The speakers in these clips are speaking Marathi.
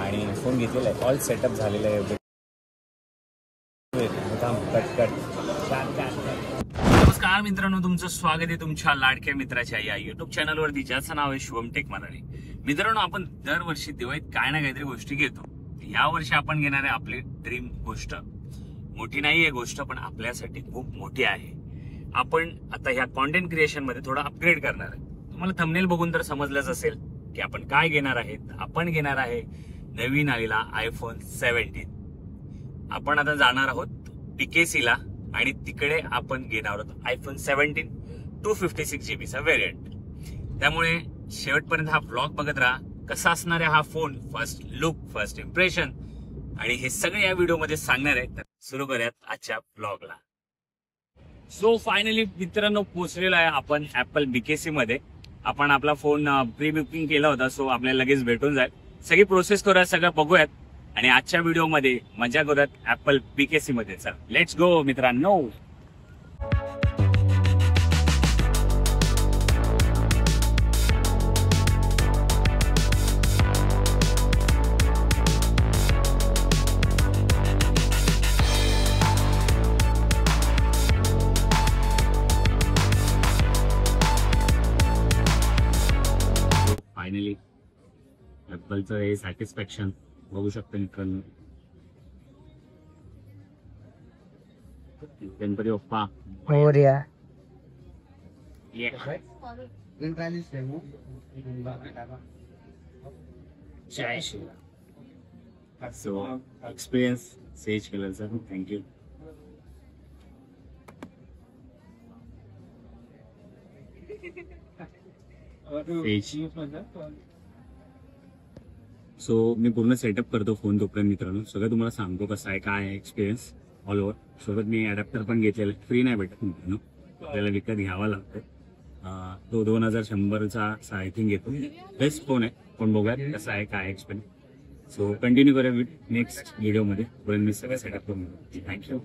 आणि फोन घेतलेला आहे, ऑल सेटअप झालेलं आहे. नमस्कार मित्रांनो, तुमचं स्वागत आहे तुमच्या लाडक्या मित्राच्या या युट्यूब चॅनलवरती, ज्याचं नाव आहे शुभम टेक मराठी. मित्रांनो, आपण दरवर्षी दिवाळीत काय ना काहीतरी गोष्टी घेतो. या वर्षी आपण घेणार आहे आपली ड्रीम गोष्ट. मोठी नाहीये गोष्ट, पण आपल्यासाठी खूप मोठी आहे. आपण आता ह्या कॉन्टेंट क्रिएशन मध्ये थोडं अपग्रेड करणार आहे. तुम्हाला थंबनेल बघून तर समजलंच असेल की आपण काय घेणार आहे. आपण घेणार आहे नवीन आलेला आयफोन 17. आपण आता जाणार आहोत BKC ला आणि तिकडे आपण घेणार आहोत आयफोन 17 256 GB चा व्हेरियंट. त्यामुळे शेवटपर्यंत हा व्लॉग बघत राहा. कसा असणार आहे हा phone, first look, first impression, आणि हे सगळे या व्हिडिओ मध्ये सांगणार आहे. तर सुरू करूयात आजच्या व्लॉगला. सो फायनली मित्रांनो, पोहोचलेलो आहे आपण ऍपल BKC मध्ये. आपण आपला फोन प्री बुकिंग केला होता, सो आपल्याला लगेच भेटून जाईल. सगळी प्रोसेस करूयात, सगळं बघूयात आणि आजच्या व्हिडिओ मध्ये मजा करूयात ऍपल BKC मध्ये. चल लेट्स गो मित्रांनो. फायनली ऍपलचं हे सॅटिस्फॅक्शन बघू शकतो मित्रांनो. Ganpati Bappa Morya. So experience says केलं सर, थँक्यू. सो मी पूर्ण सेटअप करतो फोन तोपर्यंत मित्रांनो. सगळं तुम्हाला सांगतो कसं आहे, काय आहे एक्सपिरियन्स ऑल ओव्हर. सोबत मी अडॅप्टर पण घेतलेला, फ्री नाही भेटत मित्रांनो, आपल्याला विकत घ्यावा लागतो. तो 2100चा आय थिंक घेतो. बेस्ट फोन आहे, पण बघूयात कसं आहे, काय एक्सपिरियन्स. सो कंटिन्यू करूया नेक्स्ट व्हिडिओमध्ये. मी सगळं सेटअप करून थँक्यू.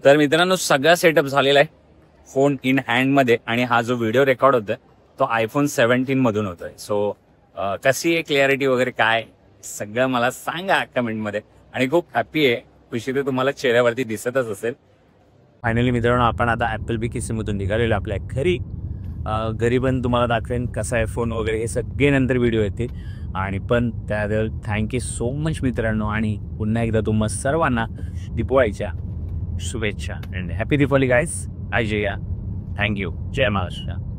तर मित्रांनो, सगळा सेटअप झालेला आहे फोन इन हँड मध्ये, आणि हा जो व्हिडिओ रेकॉर्ड होतोय तो आयफोन 17 मधून होतोय. सो कशी आहे क्लॅरिटी वगैरे काय सगळं मला सांगा कमेंट मध्ये. आणि खूप हॅपी आहे, खुशी तर तुम्हाला चेहऱ्यावरती दिसतच असेल. फायनली मित्रांनो, आपण आता ऍपल BKC मधून निघालेलो आपल्या घरी. घरी पण तुम्हाला दाखवेन कसा आहे फोन वगैरे, हे सगळे नंतर व्हिडिओ येतील. आणि पण त्याबद्दल थँक्यू सो मच मित्रांनो. आणि पुन्हा एकदा तुम्हा सर्वांना दिवाळीच्या शुभेच्छा अँड हॅपी दिवाळी गाईज. जय जया. थँक्यू. जय महाराष्ट्र.